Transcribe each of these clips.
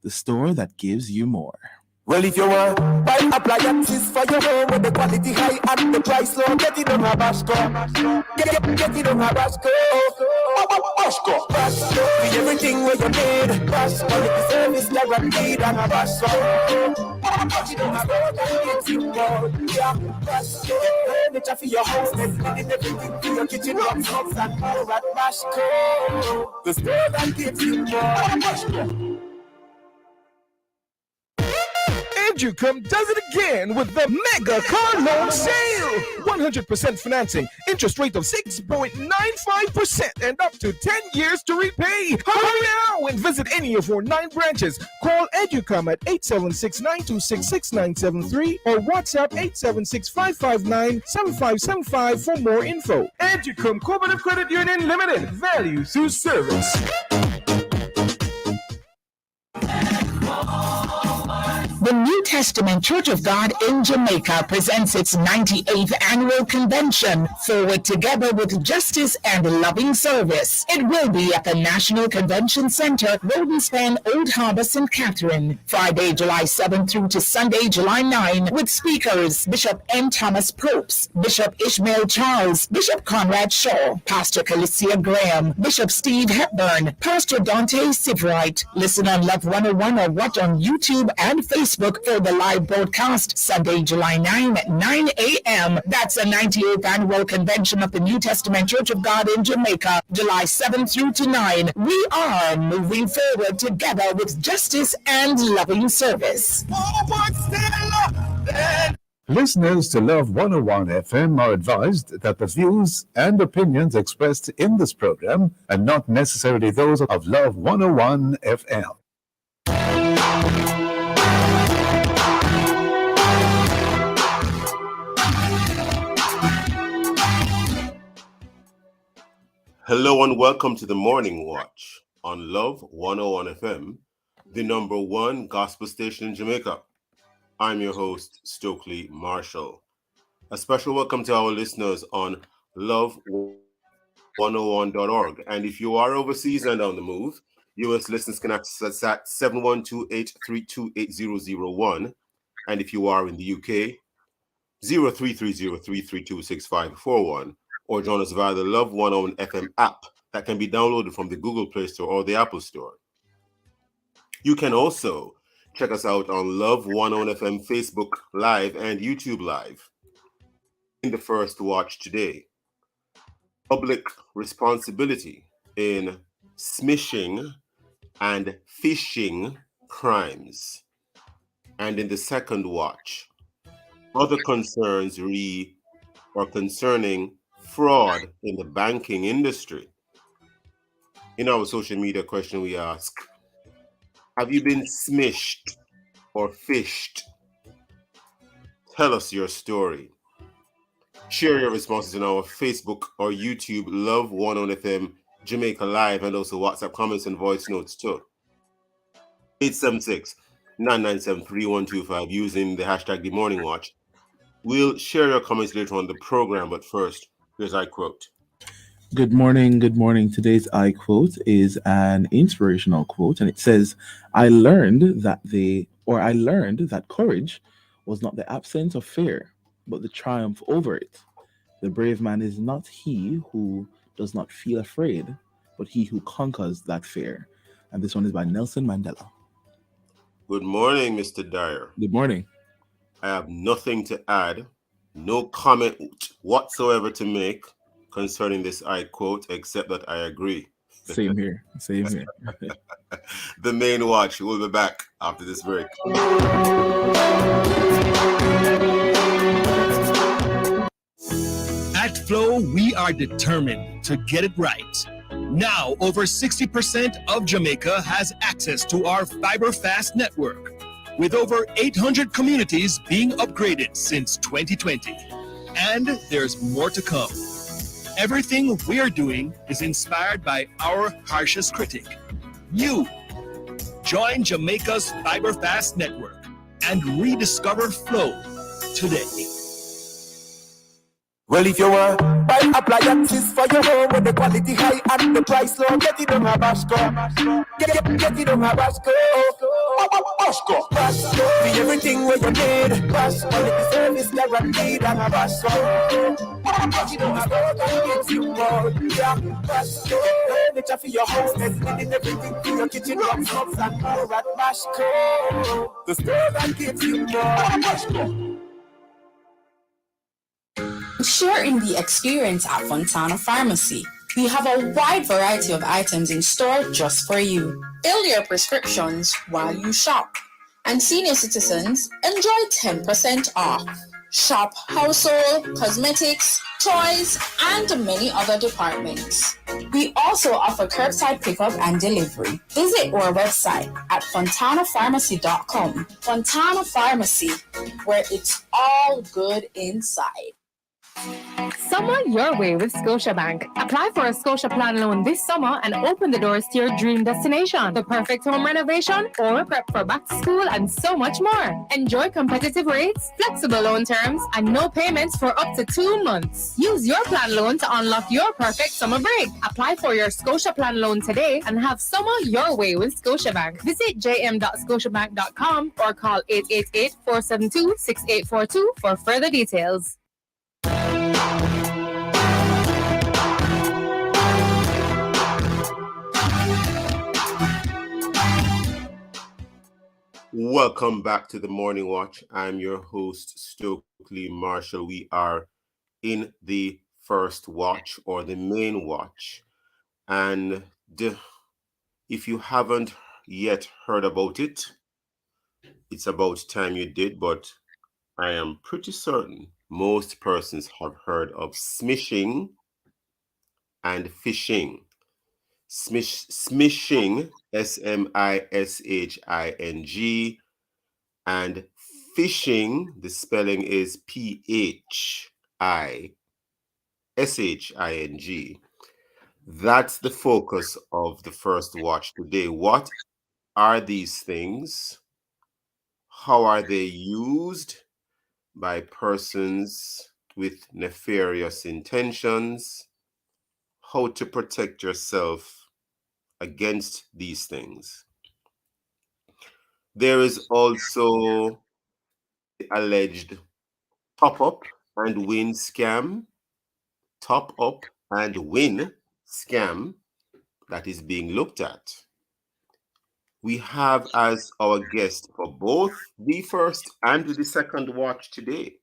the store that gives you more. Well, if you want buy appliances for your home with the quality high and the price low, get it on Habasco. Get it on Habasco. Habasco. With everything where you need. Habasco. Quality service guaranteed on Habasco. Get it on Habasco. Get it more. Yeah. Habasco. Furniture for your house. Everything for your kitchen. Box and more at Habasco. The store that gives you more. Habasco. Educom does it again with the mega car loan sale. 100% financing, interest rate of 6.95% and up to 10 years to repay. Hurry now and visit any of our 9 branches. Call Educom at 876-926-6973 or WhatsApp 876-559-7575 for more info. Educom Cooperative Credit Union Limited. Value through service. The New Testament Church of God in Jamaica presents its 98th annual convention, Forward Together with Justice and Loving Service. It will be at the National Convention Center, Rodenspan, Old Harbor, St. Catherine, Friday, July 7 through to Sunday, July 9, with speakers Bishop N. Thomas Probst, Bishop Ishmael Charles, Bishop Conrad Shaw, Pastor Calicia Graham, Bishop Steve Hepburn, Pastor Dante Sibright. Listen on Love 101 or watch on YouTube and Facebook for the live broadcast Sunday, July 9 at 9 a.m. That's the 98th annual convention of the New Testament Church of God in Jamaica, July 7 through to 9. We are moving forward together with justice and loving service. Listeners to Love 101 FM are advised that the views and opinions expressed in this program are not necessarily those of Love 101 FM. Hello and welcome to the Morning Watch on Love 101 FM, the number 1 gospel station in Jamaica. I'm your host, Stokeley Marshall. A special welcome to our listeners on love101.org. And if you are overseas and on the move, US listeners can access us at 7128328001. And if you are in the UK, 033033326541. Or join us via the Love 101 FM app that can be downloaded from the Google Play Store or the Apple Store. You can also check us out on Love 101 FM Facebook Live and YouTube Live. In the first watch today, public responsibility in smishing and phishing crimes. And in the second watch, other concerns concerning fraud in the banking industry. In our social media question, we ask, have you been smished or fished? Tell us your story. Share your responses in our Facebook or YouTube Love 101 FM Jamaica Live and also WhatsApp comments and voice notes too. 876-997-3125 using the hashtag The Morning Watch. We'll share your comments later on the program, but first, here's I quote. Good morning. Good morning. Today's I quote is an inspirational quote, and it says, I learned that courage was not the absence of fear, but the triumph over it. The brave man is not he who does not feel afraid, but he who conquers that fear. And this one is by Nelson Mandela. Good morning, Mr. Dyer. Good morning. I have nothing to add, no comment whatsoever to make concerning this I quote, except that I agree. Same here. The main watch. We'll be back after this break. At Flow, we are determined to get it right. Now, over 60% of Jamaica has access to our fiber-fast network, with over 800 communities being upgraded since 2020. And there's more to come. Everything we're doing is inspired by our harshest critic, you. Join Jamaica's fiber-fast network and rediscover Flow today. Well, if you want buy appliances for your home with the quality high and the price low, get it on Habasco. Get it on Habasco. Basco. Be everything where you need. Basco. Quality service guaranteed and a Basco. You know my road and get you more. Yeah, Basco. Furniture for your house, everything for your kitchen, rocks, knobs, and more at Basco. The store that gives you more. Basco. Share in the experience at Fontana Pharmacy. We have a wide variety of items in store just for you. Fill your prescriptions while you shop. And senior citizens enjoy 10% off. Shop household, cosmetics, toys, and many other departments. We also offer curbside pickup and delivery. Visit our website at fontanapharmacy.com. Fontana Pharmacy, where it's all good inside. Summer your way with Scotiabank. Apply for a Scotia Plan loan this summer and open the doors to your dream destination. The perfect home renovation or prep for back to school and so much more. Enjoy competitive rates, flexible loan terms, and no payments for up to 2 months. Use your plan loan to unlock your perfect summer break. Apply for your Scotia Plan loan today and have summer your way with Scotiabank. Visit jm.scotiabank.com or call 888-472-6842 for further details. Welcome back to the Morning Watch. I'm your host, Stokeley Marshall. We are in the first watch or the main watch. And if you haven't yet heard about it, it's about time you did, but I am pretty certain most persons have heard of smishing and phishing. Smishing, smishing, and phishing, the spelling is phishing. That's the focus of the first watch today. What are these things? How are they used by persons with nefarious intentions? How to protect yourself against these things. There is also the alleged top-up and win scam. Top-up and win scam that is being looked at. We have as our guest for both the first and the second watch today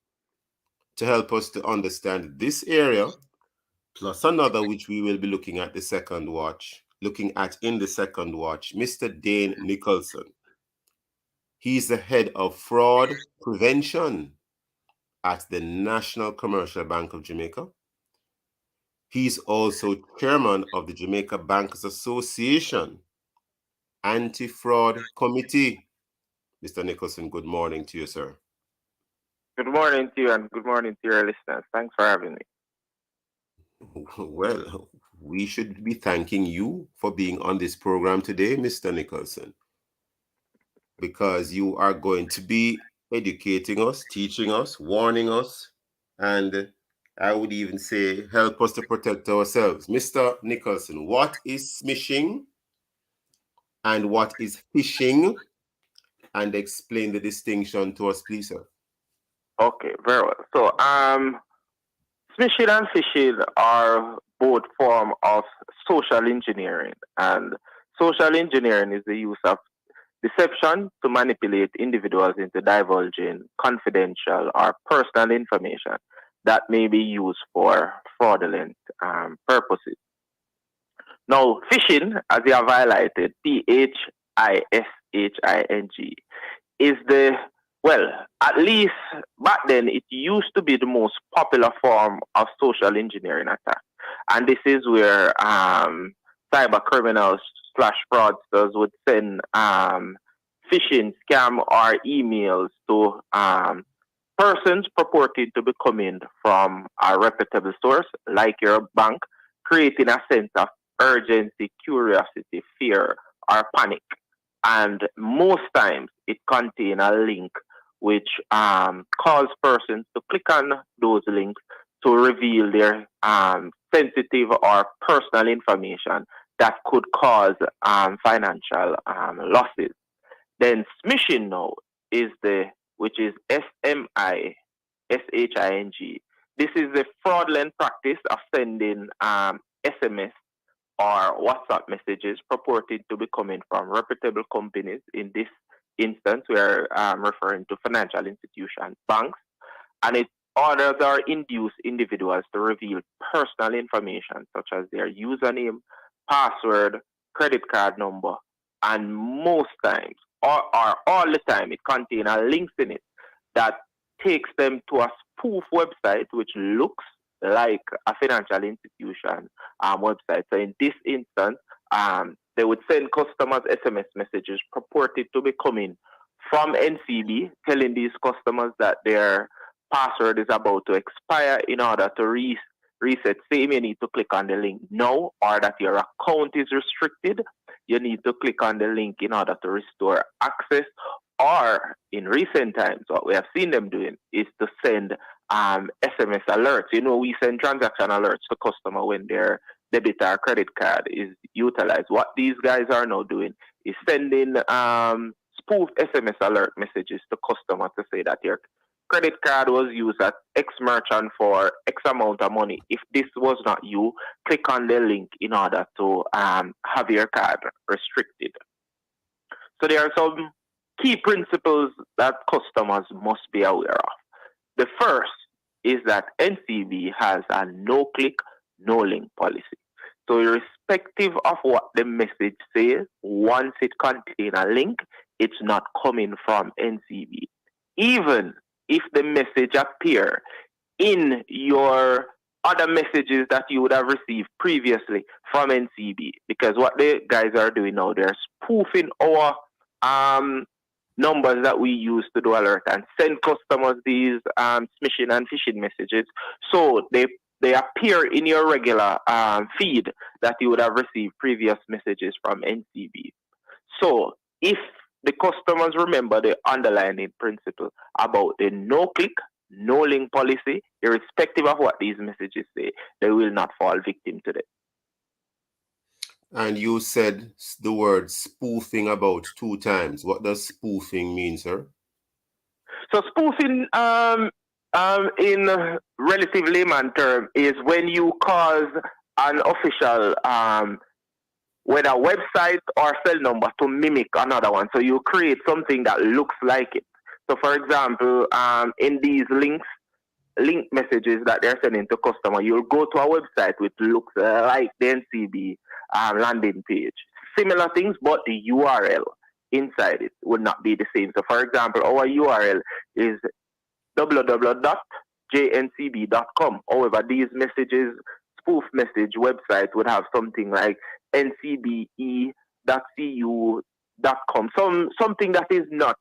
to help us to understand this area, plus another which we will be looking at in the second watch, Mr. Dane Nicholson. He's the head of fraud prevention at the National Commercial Bank of Jamaica. He's also chairman of the Jamaica Bankers Association Anti-Fraud Committee. Mr. Nicholson, good morning to you, sir. Good morning to you and good morning to your listeners. Thanks for having me. Well, we should be thanking you for being on this program today, Mr. Nicholson, because you are going to be educating us, teaching us, warning us, and I would even say help us to protect ourselves. Mr. Nicholson, what is smishing and what is phishing? And explain the distinction to us, please, sir. Okay, very well. So, smishing and phishing are both forms of social engineering, and social engineering is the use of deception to manipulate individuals into divulging confidential or personal information that may be used for fraudulent purposes. Now, phishing, as you have highlighted, phishing, is at least back then, it used to be the most popular form of social engineering attack. And this is where cyber criminals / fraudsters would send phishing, scam, or emails to persons purporting to be coming from a reputable source, like your bank, creating a sense of urgency, curiosity, fear, or panic. And most times it contains a link which cause persons to click on those links to reveal their sensitive or personal information that could cause financial losses. Then smishing now is which is SMISHING. This is the fraudulent practice of sending SMS or WhatsApp messages purported to be coming from reputable companies. In this instance, we are referring to financial institutions, banks, and it orders or induce individuals to reveal personal information such as their username, password, credit card number, and most times, or all the time, it contains links in it that takes them to a spoof website which looks like a financial institution website. So in this instance, they would send customers SMS messages purported to be coming from NCB, telling these customers that their password is about to expire. In order to reset, same, you need to click on the link now, or that your account is restricted. You need to click on the link in order to restore access. Or in recent times, what we have seen them doing is to send SMS alerts. We send transaction alerts to customer when their debit or credit card is utilized. What these guys are now doing is sending spoof SMS alert messages to customers to say that your credit card was used at X merchant for X amount of money. If this was not you, click on the link in order to have your card restricted. So there are some key principles that customers must be aware of. The first is that NCB has a no-click, no-link policy. So irrespective of what the message says, once it contains a link, it's not coming from NCB. Even if the message appears in your other messages that you would have received previously from NCB, because what the guys are doing now, they're spoofing our numbers that we use to do alert and send customers these smishing and phishing messages. So they appear in your regular feed that you would have received previous messages from NCB. So if the customers remember the underlying principle about the no-click, no-link policy, irrespective of what these messages say, they will not fall victim to it. And you said the word spoofing about 2 times. What does spoofing mean, sir? So spoofing, in relative layman term, is when you cause an official, whether website or cell number, to mimic another one. So you create something that looks like it. So for example, in these link messages that they're sending to customer, you'll go to a website which looks like the NCB landing page. Similar things, but the URL inside it would not be the same. So for example, our URL is www.jncb.com. However, these messages, spoof message website would have something like ncbe.cu.com. Something that is not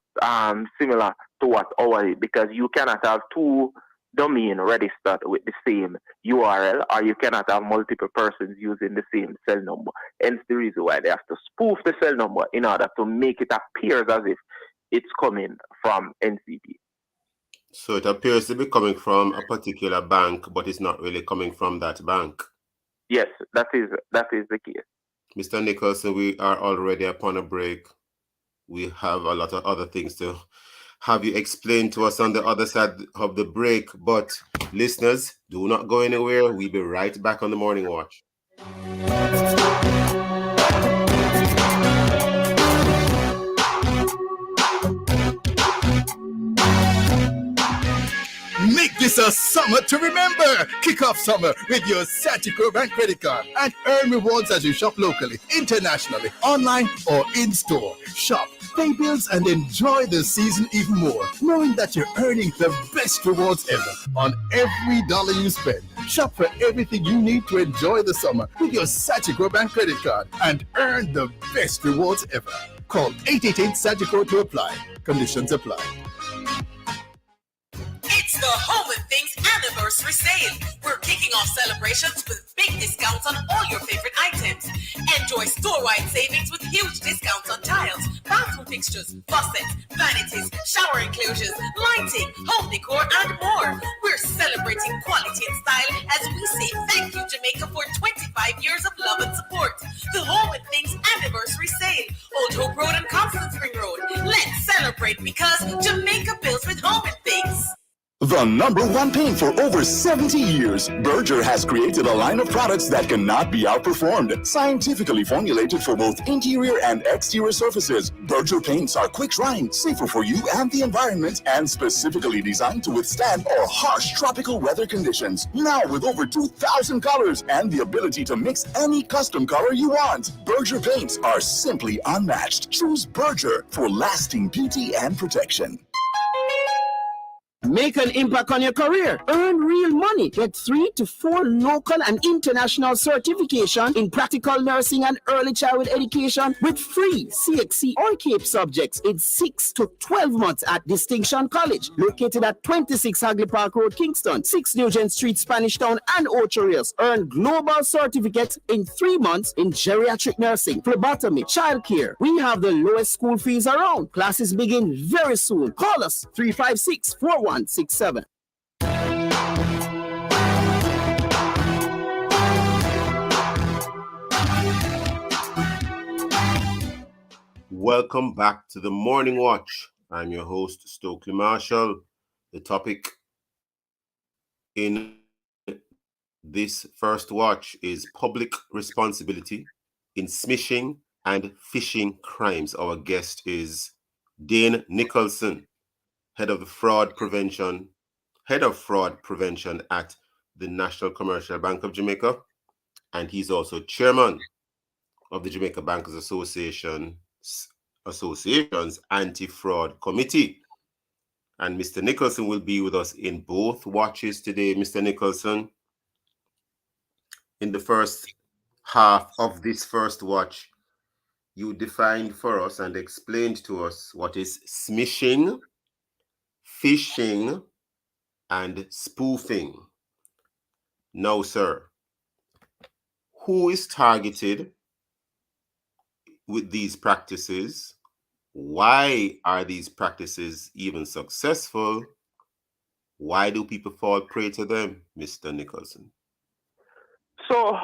similar to what our, because you cannot have 2 domain registered with the same URL, or you cannot have multiple persons using the same cell number. Hence the reason why they have to spoof the cell number in order to make it appear as if it's coming from NCB. So it appears to be coming from a particular bank, but it's not really coming from that bank. Yes, that is the case. Mr. Nicholson, we are already upon a break. We have a lot of other things to have you explain to us on the other side of the break. But listeners, do not go anywhere. We'll be right back on the Morning Watch. Make this a summer to remember. Kick off summer with your Sagicor Bank credit card and earn rewards as you shop locally, internationally, online, or in-store. Shop, pay bills, and enjoy the season even more, knowing that you're earning the best rewards ever on every dollar you spend. Shop for everything you need to enjoy the summer with your Sagicor Bank credit card and earn the best rewards ever. Call 888-SAGICOR to apply. Conditions apply. It's the Home and Things anniversary sale. We're kicking off celebrations with big big discounts on all your favorite items. Enjoy store-wide savings with huge discounts on tiles, bathroom fixtures, faucets, vanities, shower enclosures, lighting, home decor, and more. We're celebrating quality and style as we say thank you, Jamaica, for 25 years of love and support. The Home and Things Anniversary Sale, Old Hope Road and Constant Spring Road. Let's celebrate because Jamaica builds with Home and Things. The #1 paint for over 70 years, Berger has created a line of products that cannot be outperformed. Scientifically formulated for both interior and exterior surfaces, Berger paints are quick drying, safer for you and the environment, and specifically designed to withstand our harsh tropical weather conditions. Now with over 2,000 colors and the ability to mix any custom color you want, Berger paints are simply unmatched. Choose Berger for lasting beauty and protection. Make an impact on your career. Earn real money. Get 3 to 4 local and international certification in practical nursing and early childhood education with free CXC or CAPE subjects in 6 to 12 months at Distinction College, located at 26 Hagley Park Road, Kingston, 6 Nugent Street, Spanish Town, and Ocho Rios. Earn global certificates in 3 months in geriatric nursing, phlebotomy, childcare. We have the lowest school fees around. Classes begin very soon. Call us 356-4167. Welcome back to the Morning Watch. I'm your host, Stokeley Marshall. The topic in this first watch is public responsibility in smishing and phishing crimes. Our guest is Dane Nicholson, head of fraud prevention at the National Commercial Bank of Jamaica, and he's also chairman of the Jamaica Bankers Association's Anti-Fraud Committee. And Mr. Nicholson will be with us in both watches today. Mr. Nicholson, in the first half of this first watch, you defined for us and explained to us what is smishing, phishing, and spoofing. Now, sir, who is targeted with these practices? Why are these practices even successful? Why do people fall prey to them, Mr. Nicholson? So,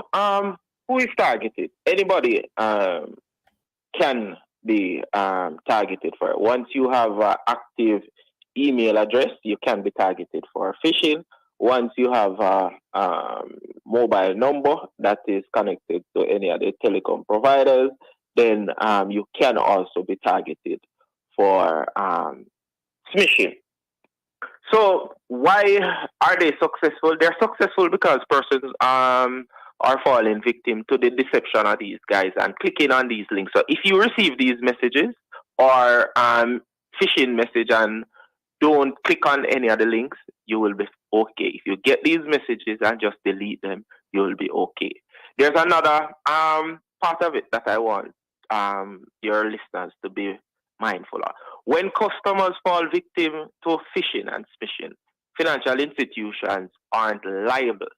who is targeted? Anybody can be targeted for it. Once you have an active email address, you can be targeted for phishing. Once you have a mobile number that is connected to any of the telecom providers, then you can also be targeted for smishing. So why are they successful? They're successful because persons are falling victim to the deception of these guys and clicking on these links. So if you receive these messages or phishing message and don't click on any of the links, you will be okay. If you get these messages and just delete them, you will be okay. There's another part of it that I want your listeners to be mindful of. When customers fall victim to phishing and smishing, financial institutions aren't liable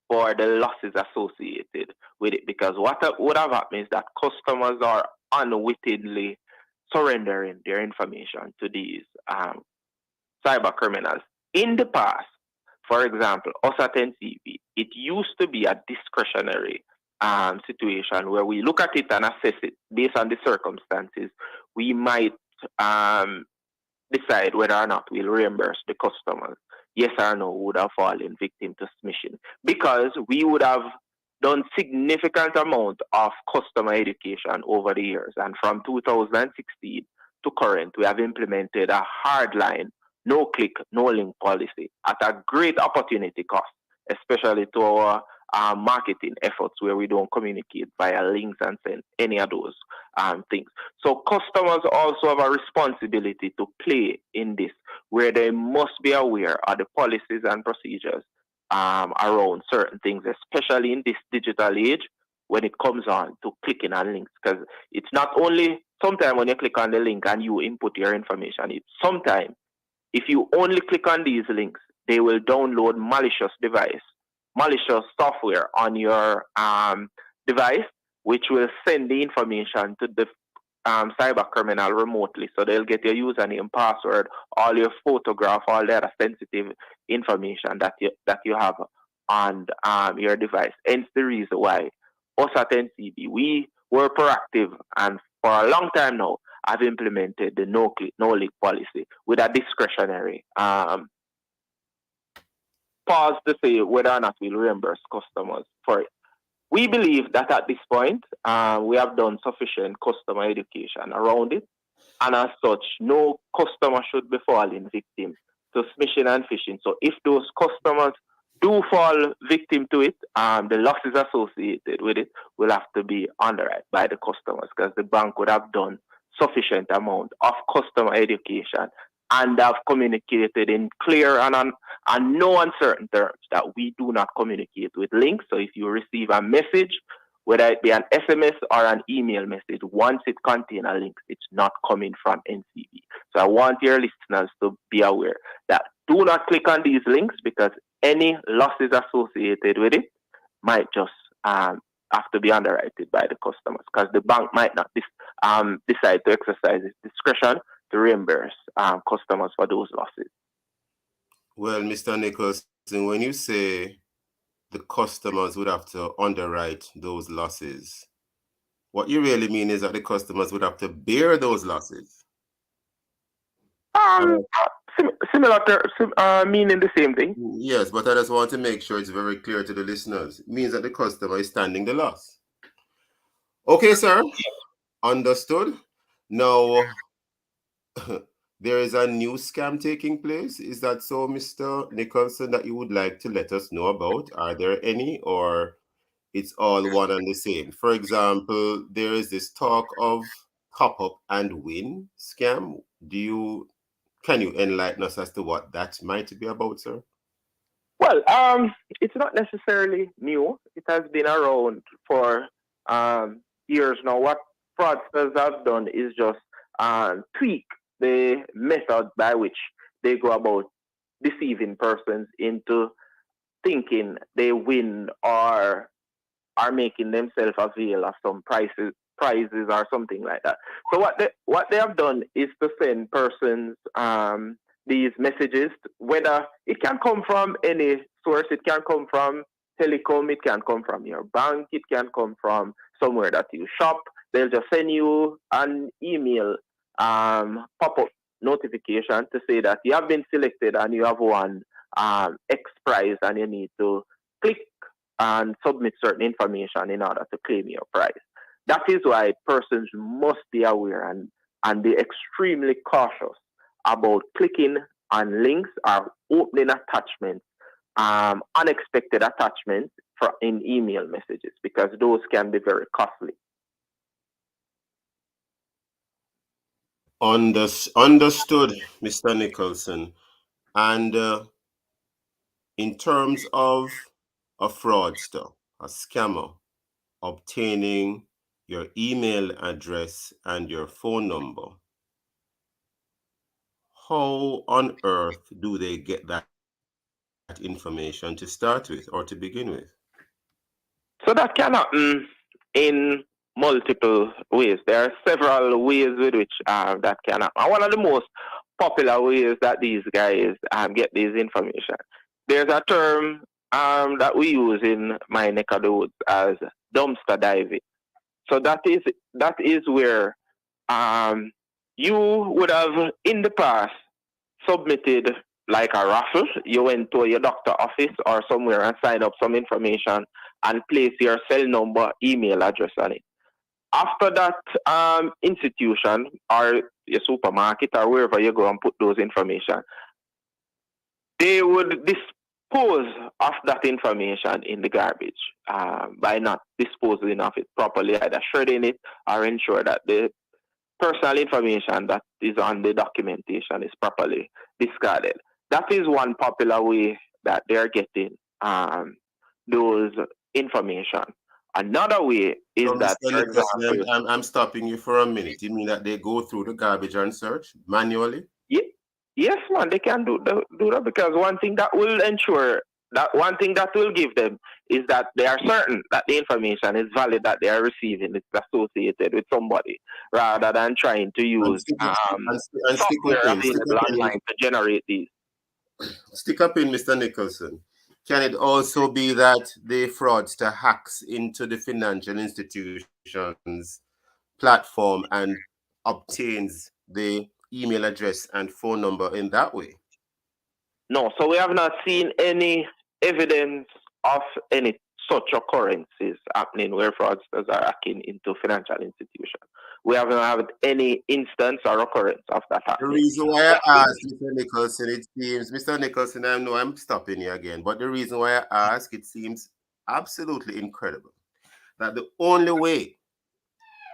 for the losses associated with it, because what would have happened is that customers are unwittingly surrendering their information to these cyber criminals. In the past, for example, us at NCB, it used to be a discretionary situation where we look at it and assess it based on the circumstances. We might decide whether or not we'll reimburse the customers. Yes or no would have fallen victim to smishing, because we would have done significant amount of customer education over the years. And from 2016 to current, we have implemented a hardline, no click, no link policy at a great opportunity cost, especially to our marketing efforts where we don't communicate via links and send any of those things. So customers also have a responsibility to play in this, where they must be aware of the policies and procedures around certain things, especially in this digital age when it comes on to clicking on links. Because it's not only sometimes when you click on the link and you input your information, it's sometimes if you only click on these links, they will download malicious device malicious software on your device, which will send the information to the cyber criminal remotely. So they'll get your username, password, all your photograph, all the other sensitive information that you have on your device. Hence the reason why us at NCB, we were proactive, and for a long time now, I've implemented the no-leak policy with a discretionary pause to say whether or not we'll reimburse customers for it. We believe that at this point, we have done sufficient customer education around it, and as such, no customer should be falling victim to smishing and phishing. So if those customers do fall victim to it, the losses associated with it will have to be underwritten by the customers, because the bank would have done sufficient amount of customer education and have communicated in clear and no uncertain terms that we do not communicate with links. So if you receive a message, whether it be an SMS or an email message, once it contains a link, it's not coming from NCB. So I want your listeners to be aware that do not click on these links, because any losses associated with it might just have to be underwritten by the customers, because the bank might not decide to exercise its discretion to reimburse customers for those losses. Well, Mr. Nicholson, when you say the customers would have to underwrite those losses, what you really mean is that the customers would have to bear those losses. Similar to meaning the same thing. Yes, but I just want to make sure it's very clear to the listeners. It means that the customer is standing the loss. Okay, sir. Understood. Now, there is a new scam taking place. Is that so, Mr. Nicholson, that you would like to let us know about? Are there any, or it's all one and the same? For example, there is this talk of pop up and win scam. Can you enlighten us as to what that might be about, sir? Well, it's not necessarily new. It has been around for years now. What fraudsters have done is just tweak the method by which they go about deceiving persons into thinking they win or are making themselves avail of some prizes or something like that. So what they have done is to send persons these messages, whether it can come from any source, it can come from telecom, it can come from your bank, it can come from somewhere that you shop. They'll just send you an email pop-up notification to say that you have been selected and you have won X prize, and you need to click and submit certain information in order to claim your prize. That is why persons must be aware and be extremely cautious about clicking on links or opening attachments, unexpected attachments in email messages, because those can be very costly. Understood, Mr. Nicholson. And in terms of a fraudster, a scammer, obtaining your email address and your phone number, how on earth do they get that information to start with or to begin with? So that can happen in multiple ways. There are several ways with which that can happen. And one of the most popular ways that these guys get this information, there's a term that we use in my neck of the woods as dumpster diving. So that is where you would have in the past submitted like a raffle. You went to your doctor office or somewhere and signed up some information and place your cell number, email address on it. After that institution or your supermarket or wherever you go and put those information, they would dispose of that information in the garbage by not disposing of it properly, either shredding it or ensure that the personal information that is on the documentation is properly discarded. That is one popular way that they're getting those information. Another way is so that, Mr. Nicholson, I'm stopping you for a minute. You mean that they go through the garbage and search manually? Yes, man, they can do that, because one thing that will ensure that one thing that will give them is that they are certain that the information is valid that they are receiving. It's associated with somebody rather than trying to And use stick, and stick software up in, stick available up in, online to generate these. stick up in, Mr. Nicholson. Can it also be that the fraudster hacks into the financial institution's platform and obtains the email address and phone number in that way? No, so we have not seen any evidence of any such occurrences happening where fraudsters are hacking into financial institutions. We haven't had any instance or occurrence of that The happening. reason why I asked, Mr. Nicholson, it seems, Mr. Nicholson, I know I'm stopping you again, but the reason why I ask, it seems absolutely incredible that the only way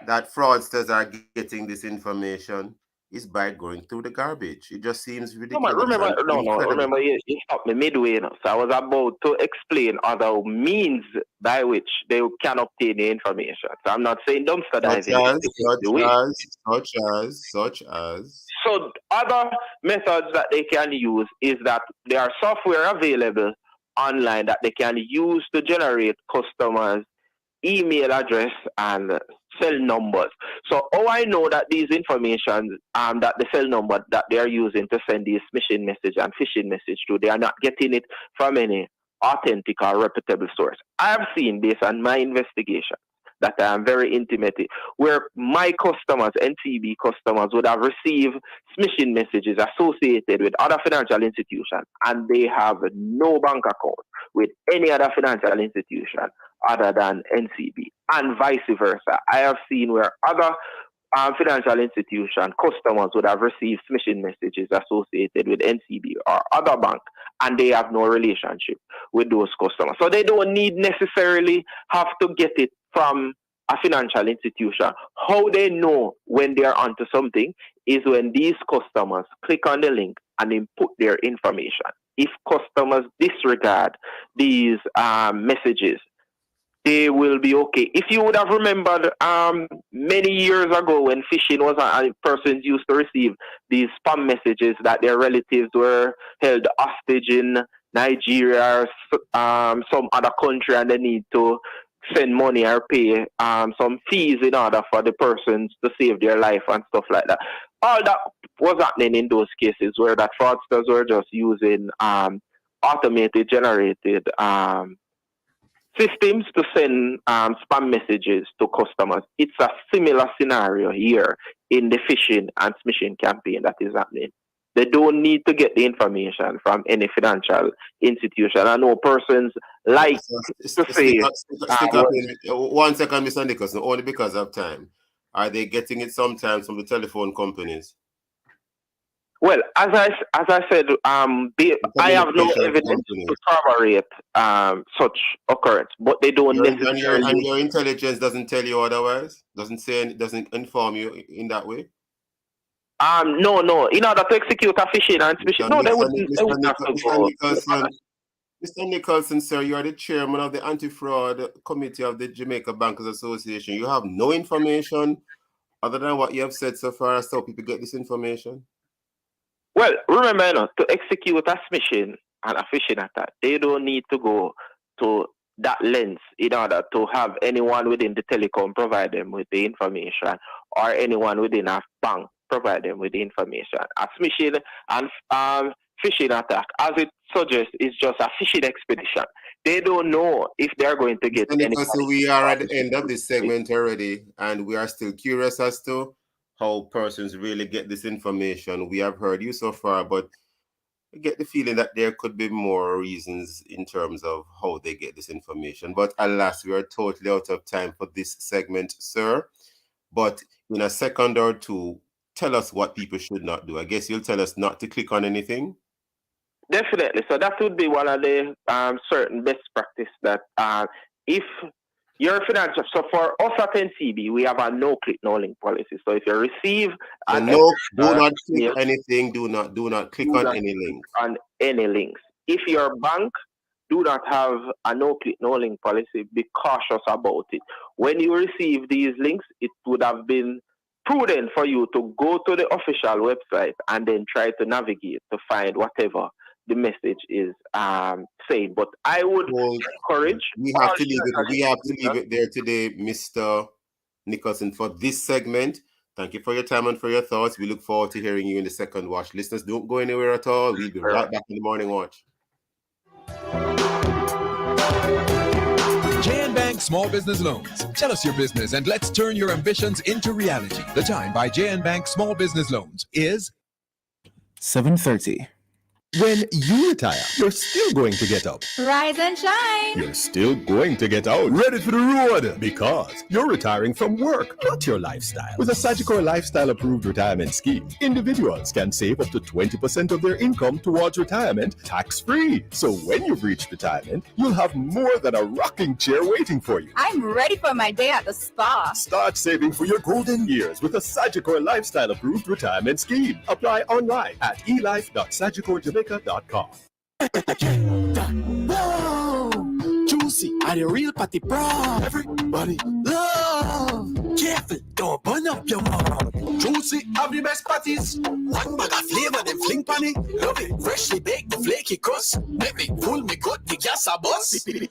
that fraudsters are getting this information is by going through the garbage. It just seems No, man, ridiculous and incredible. remember, you stopped me midway. You know, so I was about to explain other means by which they can obtain the information. So I'm not saying dumpster diving. Such as. So other methods that they can use is that there are software available online that they can use to generate customers' email address and cell numbers. So how I know that these information, that the cell number that they are using to send these smishing message and phishing message to, they are not getting it from any authentic or reputable source. I have seen, based on my investigation, that I am very intimate with, where my customers, NCB customers, would have received smishing messages associated with other financial institutions, and they have no bank account with any other financial institution other than NCB, and vice versa. I have seen where other financial institution customers would have received smishing messages associated with NCB or other bank, and they have no relationship with those customers. So they don't need necessarily have to get it from a financial institution. How they know when they're onto something is when these customers click on the link and input their information. If customers disregard these messages, they will be okay. If you would have remembered many years ago when phishing was persons used to receive these spam messages that their relatives were held hostage in Nigeria or some other country, and they need to send money or pay some fees in order for the persons to save their life and stuff like that. All that was happening in those cases where that fraudsters were just using automated generated systems to send spam messages to customers. It's a similar scenario here in the phishing and smishing campaign that is happening. They don't need to get the information from any financial institution. I know persons like to say... One second, Mr. Nicholson, only because of time. Are they getting it sometimes from the telephone companies? Well, as I said, I have no evidence to corroborate such occurrence, but they don't necessarily... And your intelligence doesn't tell you otherwise? Doesn't inform you in that way? No. In order to execute a phishing and smishing, no, they wouldn't have to go. Mr. Nicholson, sir, you are the chairman of the Anti-Fraud Committee of the Jamaica Bankers Association. You have no information other than what you have said so far as to how people get this information? Well, remember, to execute a smishing and a phishing attack, they don't need to go to that lens in order to have anyone within the telecom provide them with the information, or anyone within a bank provide them with the information. A smishing and phishing attack, as it suggests, is just a phishing expedition. They don't know if they're going to get any. So we are at the end of this segment already, and we are still curious as to how persons really get this information. We have heard you so far, but I get the feeling that there could be more reasons in terms of how they get this information. But alas, we are totally out of time for this segment, sir. But in a second or two, tell us what people should not do. I guess you'll tell us not to click on anything. Definitely. So that would be one of the certain best practice that if your financial, so for us at NCB, we have a no-click, no-link policy. So if you receive... do not click anything, do not click on any link. On any links. If your bank do not have a no-click, no-link policy, be cautious about it. When you receive these links, it would have been prudent for you to go to the official website and then try to navigate to find whatever the message is saying. But I would encourage. We have to leave it there today, Mr. Nicholson, for this segment. Thank you for your time and for your thoughts. We look forward to hearing you in the second watch. Listeners, don't go anywhere at all. We'll be right back in the morning watch. JN Bank Small Business Loans. Tell us your business and let's turn your ambitions into reality. The time by JN Bank Small Business Loans is 7:30. when you retire, you're still going to get up. Rise and shine. You're still going to get out. Ready for the road. Because you're retiring from work, not your lifestyle. With a Sagicor Lifestyle Approved Retirement Scheme, individuals can save up to 20% of their income towards retirement tax-free. So when you've reached retirement, you'll have more than a rocking chair waiting for you. I'm ready for my day at the spa. Start saving for your golden years with a Sagicor Lifestyle Approved Retirement Scheme. Apply online at elife.sagicorjamaica.com. Whoa, juicy, are the real party bro? Everybody love. Careful, don't burn up your mouth. Juicy, have the best patties. One bag of flavor, then fling panny. Love it, freshly baked, the flaky crust. Make me pull me good, the gas a bus. Beef,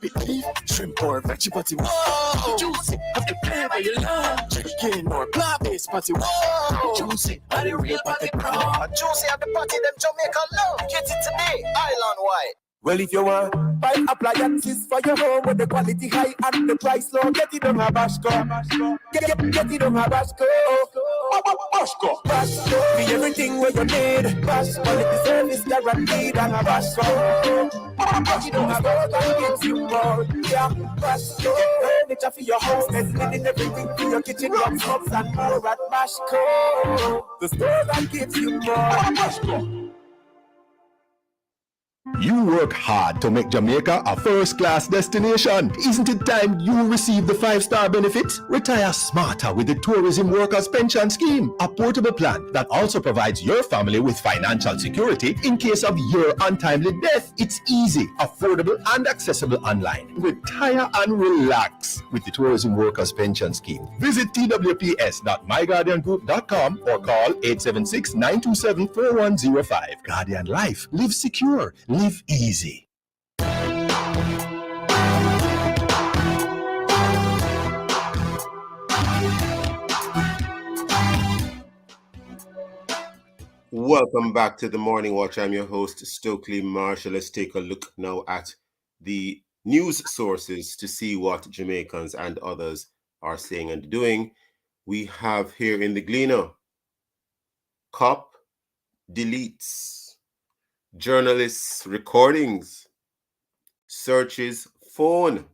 shrimp or veggie patty. Whoa, juicy, have the flavor you love. Chicken or plant-based patty. Whoa, juicy, are the real party bro? Juicy, have the patty, them Jamaica love. Get it today, island-wide. Well, if you want buy appliances for your home with the quality high and the price low, get it on Habashco. Get it on Habashco. Habashco. Be everything where you need. Bash quality service guaranteed and Habashco. Get it on Habashco and gives you more. Yeah, Habashco. Furniture for your house, there's linen everything for your kitchen, rocks, cups and more at Habashco. The store that gives you more. Habashco. You work hard to make Jamaica a first-class destination. Isn't it time you receive the 5-star benefits? Retire smarter with the Tourism Workers Pension Scheme, a portable plan that also provides your family with financial security in case of your untimely death. It's easy, affordable, and accessible online. Retire and relax with the Tourism Workers Pension Scheme. Visit twps.myguardiangroup.com or call 876-927-4105. Guardian Life. Live secure. Live easy. Welcome back to the Morning Watch. I'm your host, Stokeley Marshall. Let's take a look now at the news sources to see what Jamaicans and others are saying and doing. We have here in the Gleaner, cop deletes journalists' recordings, searches phone.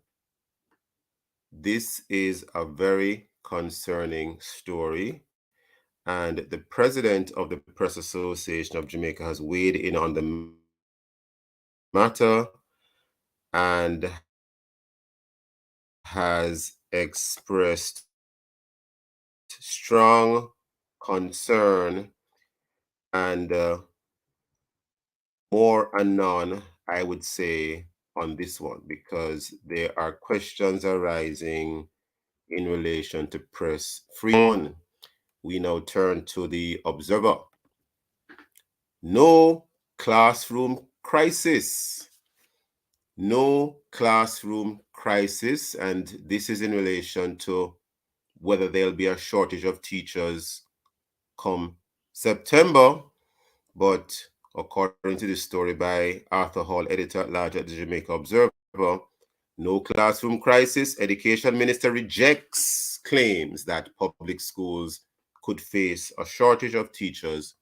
This is a very concerning story, and the president of the Press Association of Jamaica has weighed in on the matter and has expressed strong concern and more anon, I would say, on this one, because there are questions arising in relation to press freedom. We now turn to the Observer. No classroom crisis. No classroom crisis, and this is in relation to whether there'll be a shortage of teachers come September, but according to the story by Arthur Hall, editor-at-large at the Jamaica Observer, no classroom crisis. Education Minister rejects claims that public schools could face a shortage of teachers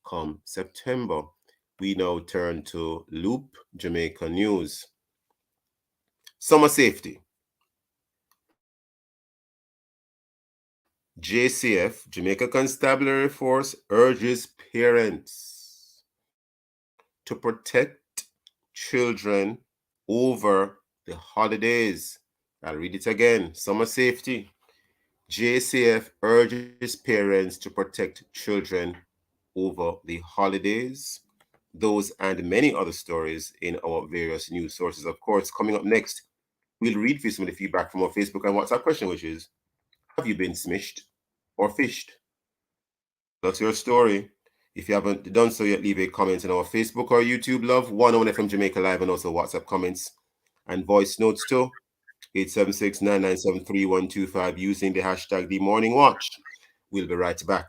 come September. We now turn to Loop Jamaica News. Summer safety. JCF, Jamaica Constabulary Force, urges parents to protect children over the holidays. I'll read it again. Summer safety. JCF urges parents to protect children over the holidays. Those and many other stories in our various news sources. Of course, coming up next, we'll read for some of the feedback from our Facebook and WhatsApp question, which is, have you been smished or fished? That's your story. If you haven't done so yet, leave a comment on our Facebook or YouTube, Love 101 FM Jamaica Live, and also WhatsApp comments and voice notes too. 876-997-3125 using the hashtag The Morning Watch. We'll be right back.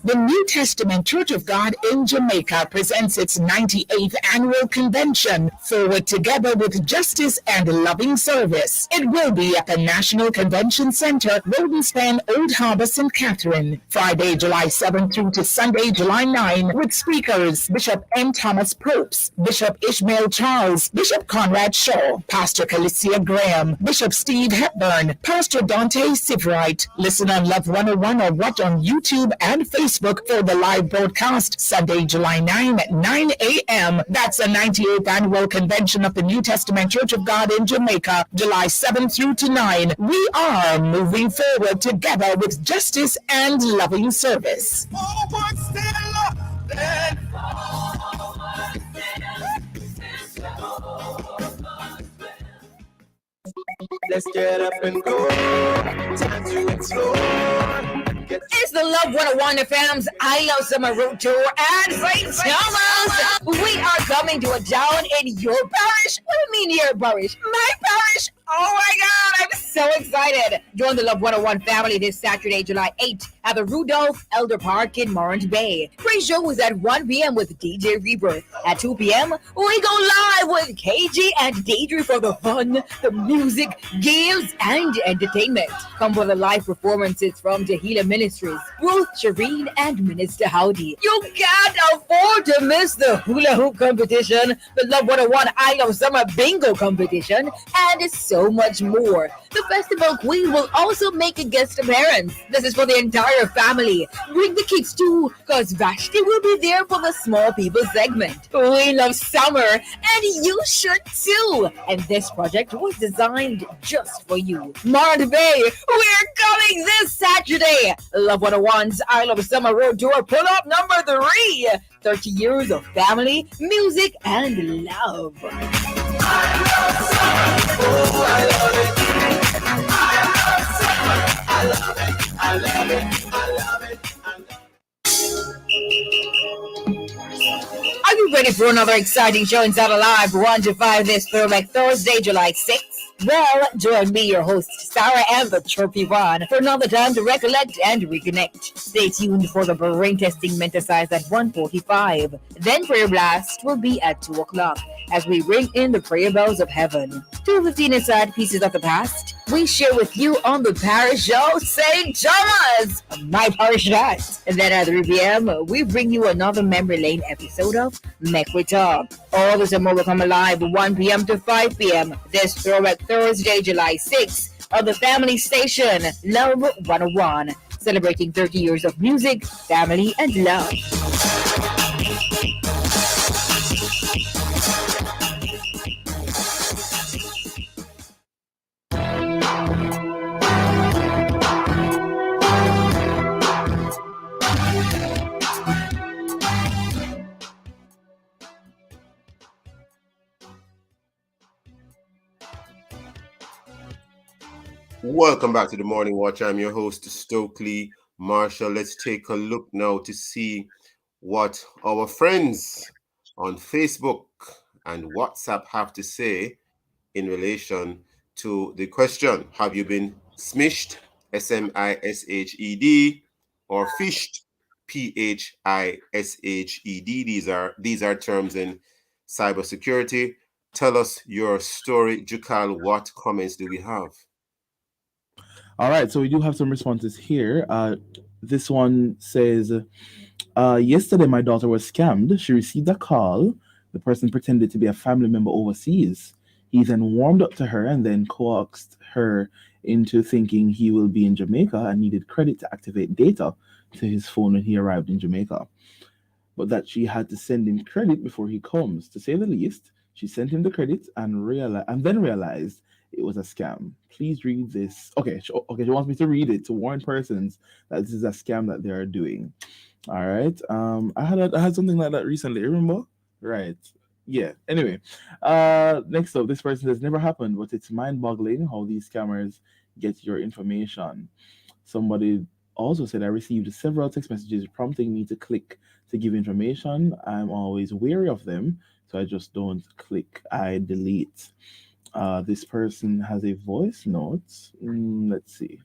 The New Testament Church of God in Jamaica presents its 98th annual convention, Forward Together with Justice and Loving Service. It will be at the National Convention Center, Rodenspan, Old Harbour, St. Catherine, Friday, July 7 through to Sunday, July 9, with speakers Bishop M. Thomas Probst, Bishop Ishmael Charles, Bishop Conrad Shaw, Pastor Calicia Graham, Bishop Steve Hepburn, Pastor Dante Sivrite. Listen on Love 101 or watch on YouTube and Facebook for the live broadcast Sunday, July 9 at 9 a.m. That's the 98th annual convention of the New Testament Church of God in Jamaica, July 7 through to 9. We are moving forward together with justice and loving service. Let's get up and go. Time to explore. It's the Love 101 FM's I Love Summer Road Tour and St. Thomas. We are coming to a town in your parish. What do you mean your parish? My parish? Oh my God, I'm so excited. Join the Love 101 family this Saturday, July 8th at the Rudolph Elder Park in Morant Bay. Pre-show is at 1 p.m. with DJ Rebirth. At 2 p.m., we go live with KG and Deidre for the fun, the music, games, and entertainment. Come for the live performances from Tehila Ministries, Ruth, Shireen, and Minister Howdy. You can't afford to miss the hula hoop competition, the Love 101 I Love Summer bingo competition, and so much more. The festival queen will also make a guest appearance. This is for the entire family. Bring the kids too, cause Vashti will be there for the small people segment. We love summer, and you should too. And this project was designed just for you. Morant Bay, we're coming this Saturday. Love 101's I Love Summer Road Tour pull up number 3. 30 years of family, music, and love. I love summer. Oh, I love it. I love summer. I love it. I love it. I love it. Are you ready for another exciting show inside Alive 1 to 5 this throwback Thursday, July 6th? Well, join me, your host, Sarah and the Chirpy One, for another time to recollect and reconnect. Stay tuned for the brain testing menticized at 1:45. Then Prayer Blast will be at 2 o'clock as we ring in the prayer bells of heaven. 2:15 inside Pieces of the Past, we share with you on the parish show, St. Thomas, my parish that. And then at 3 p.m., we bring you another Memory Lane episode of Make We Talk. All this and more will come alive 1 p.m. to 5 p.m. this throwback Thursday, July 6th on the family station, Love 101, celebrating 30 years of music, family, and love. Welcome back to the Morning Watch. I'm your host, Stokeley Marshall. Let's take a look now to see what our friends on Facebook and WhatsApp have to say in relation to the question, have you been smished, S-M-I-S-H-E-D, or fished, P-H-I-S-H-E-D? These are terms in cybersecurity. Tell us your story. Jukal, what comments do we have? All right, so we do have some responses here. This one says, yesterday my daughter was scammed. She received a call. The person pretended to be a family member overseas. He then warmed up to her and then coaxed her into thinking he will be in Jamaica and needed credit to activate data to his phone when he arrived in Jamaica. But that she had to send him credit before he comes. To say the least, she sent him the credit and then realized it was a scam. Please read this. Okay, she wants me to read it to warn persons that this is a scam that they are doing. All right. I had something like that recently. Remember? Right. Yeah. Anyway, next up, this person says never happened, but it's mind-boggling how these scammers get your information. Somebody also said I received several text messages prompting me to click to give information. I'm always wary of them, so I just don't click. I delete. This person has a voice note. Let's see.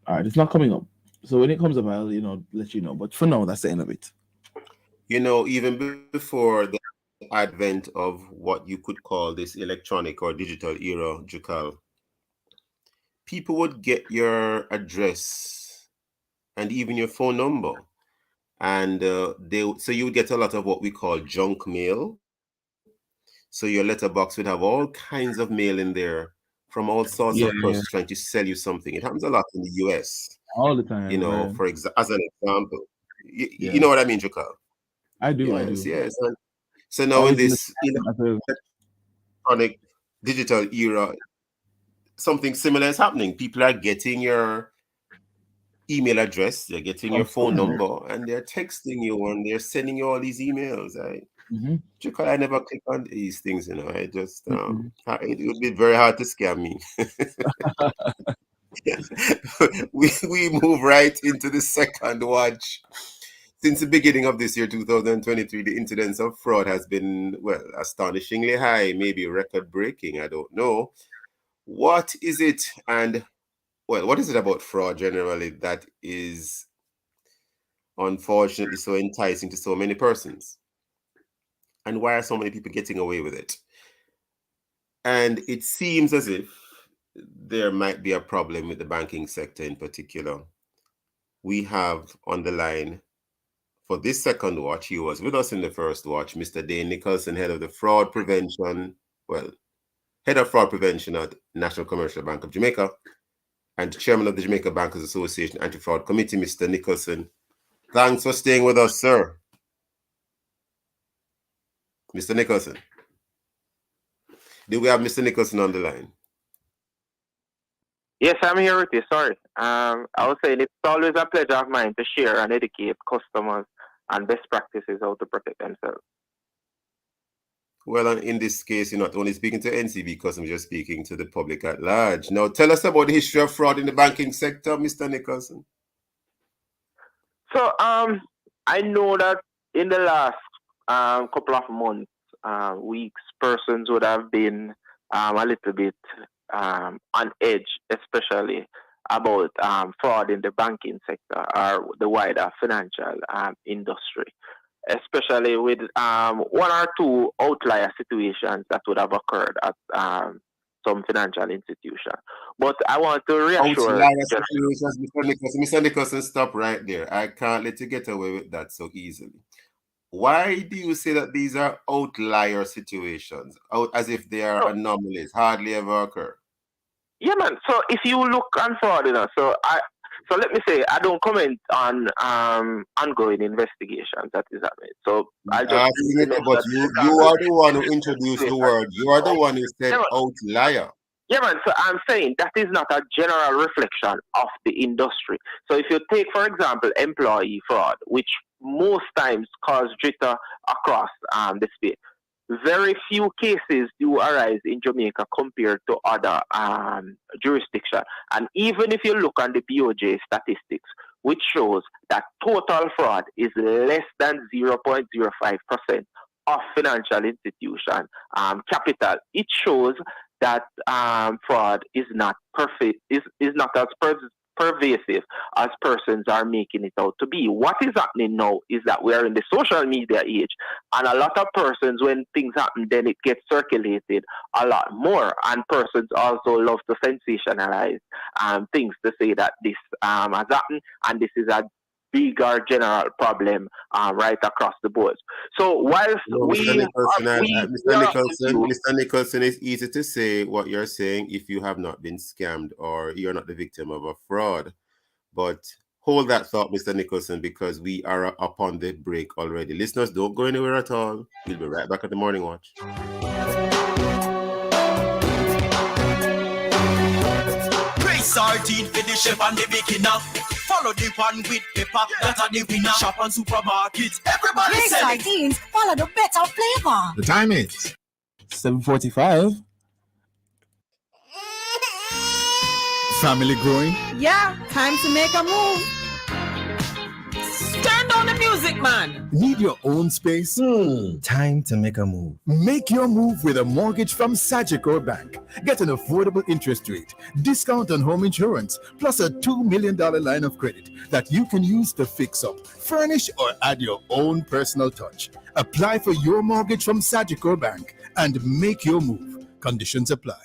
All right, it's not coming up. So when it comes up, I'll let you know. But for now, that's the end of it. Even before the advent of what you could call this electronic or digital era, Jukal, people would get your address and even your phone number, and so you would get a lot of what we call junk mail. So your letterbox would have all kinds of mail in there from all sorts of Yeah, persons yeah. trying to sell you something. It happens a lot in the US. All the time, right? As an example, you Yeah, know what I mean, Jukal? I do. I Yes, do. yes. And so now in Always in the this as a electronic digital era, something similar is happening. People are getting your email address, they're getting your from phone somewhere. number, and they're texting you and they're sending you all these emails. Hmm. I never click on these things, I just Hmm. it would be very hard to scam me. we move right into the second watch. Since the beginning of this year, 2023, the incidence of fraud has been, well, astonishingly high, maybe record breaking. I don't know. What is it? And, well, what is it about fraud generally that is unfortunately so enticing to so many persons? And why are so many people getting away with it? And it seems as if there might be a problem with the banking sector in particular. We have on the line for this second watch, he was with us in the first watch, Mr. Dane Nicholson, head of fraud prevention at National Commercial Bank of Jamaica and chairman of the Jamaica Bankers Association Anti-Fraud Committee. Mr. Nicholson, thanks for staying with us, sir. Mr. Nicholson. Do we have Mr. Nicholson on the line? Yes, I'm here with you. Sorry. I was saying it's always a pleasure of mine to share and educate customers on best practices how to protect themselves. Well, in this case, you're not only speaking to NCB customers, you're speaking to the public at large. Now, tell us about the history of fraud in the banking sector, Mr. Nicholson. So, I know that in the last couple of months, weeks, persons would have been a little bit on edge, especially about fraud in the banking sector or the wider financial industry, especially with one or two outlier situations that would have occurred at some financial institution. But I want to reassure. Outlier situations, Mr. Nicholson. Mr. Nicholson, stop right there. I can't let you get away with that so easily. Why do you say that these are outlier situations, as if they are anomalies, hardly ever occur? Yeah, man. So if you look on fraud, so let me say I don't comment on ongoing investigations that is happening. So I just but you are the one who introduced the word. You are the one who said outlier. Yeah, man. So I'm saying that is not a general reflection of the industry. So if you take, for example, employee fraud, which most times cause jitter across the space, very few cases do arise in Jamaica compared to other jurisdictions. And even if you look on the BOJ statistics, which shows that total fraud is less than 0.05% of financial institution capital, it shows that fraud is not perfect, is not as pervasive as persons are making it out to be. What is happening now is that we are in the social media age, and a lot of persons, when things happen, then it gets circulated a lot more, and persons also love to sensationalize things to say that this has happened and this is a bigger general problem right across the board. So whilst Mr. Nicholson, it's easy to say what you're saying if you have not been scammed or you're not the victim of a fraud. But hold that thought, Mr. Nicholson, because we are up on the break already. Listeners, don't go anywhere at all. We'll be right back at the Morning Watch. Sardine for the chef and the beginner. Follow the one with pepper. That are the winner. Shop on supermarkets. Everybody Big selling. sardines, follow the better flavor. The time is 7:45. family growing. Yeah, time to make a move. Turn down the music, man. Need your own space? Time to make a move. Make your move with a mortgage from Sagicor Bank. Get an affordable interest rate, discount on home insurance, plus a $2 million line of credit that you can use to fix up, furnish, or add your own personal touch. Apply for your mortgage from Sagicor Bank and make your move. Conditions apply.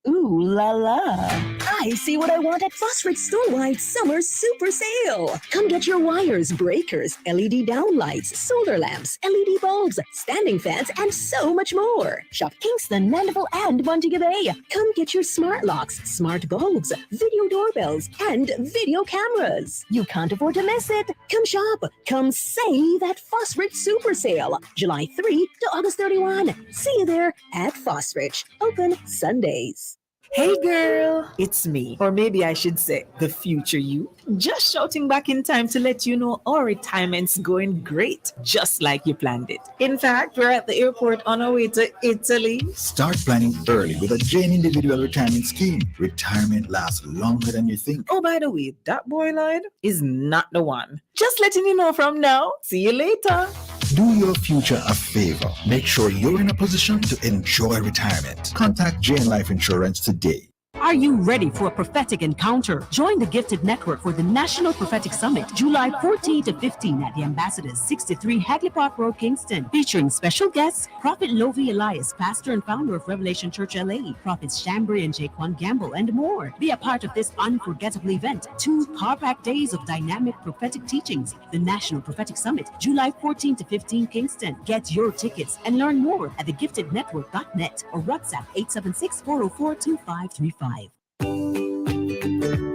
Ooh la la. I see what I want at Phosphate Store-wide Summer Super Sale. Come get your wires, breakers, LED downlights, solar lamps, LED bulbs, standing fans, and so much more. Shop Kingston, Mandeville, and Montego Bay. Come get your smart locks, smart bulbs, video doorbells, and video cameras. You can't afford to miss it. Come shop. Come save at Phosphate Super Sale. July 3 to August 31. See you there at Phosphate. Open Sundays. Hey girl, it's me, or maybe I should say the future you. Just shouting back in time to let you know our retirement's going great, just like you planned it. In fact, we're at the airport on our way to Italy. Start planning early with a Jane Individual Retirement Scheme. Retirement lasts longer than you think. Oh, by the way, that boy Lloyd is not the one. Just letting you know from now. See you later. Do your future a favor. Make sure you're in a position to enjoy retirement. Contact Jane Life Insurance today. Are you ready for a prophetic encounter? Join the Gifted Network for the National Prophetic Summit, July 14 to 15 at the Ambassadors, 63 Hagley Park Road, Kingston, featuring special guests, Prophet Lovie Elias, pastor and founder of Revelation Church LA, Prophets Chambry and Jaquan Gamble, and more. Be a part of this unforgettable event. 2 power-packed days of dynamic prophetic teachings. The National Prophetic Summit, July 14 to 15, Kingston. Get your tickets and learn more at thegiftednetwork.net or WhatsApp 876-404-2535.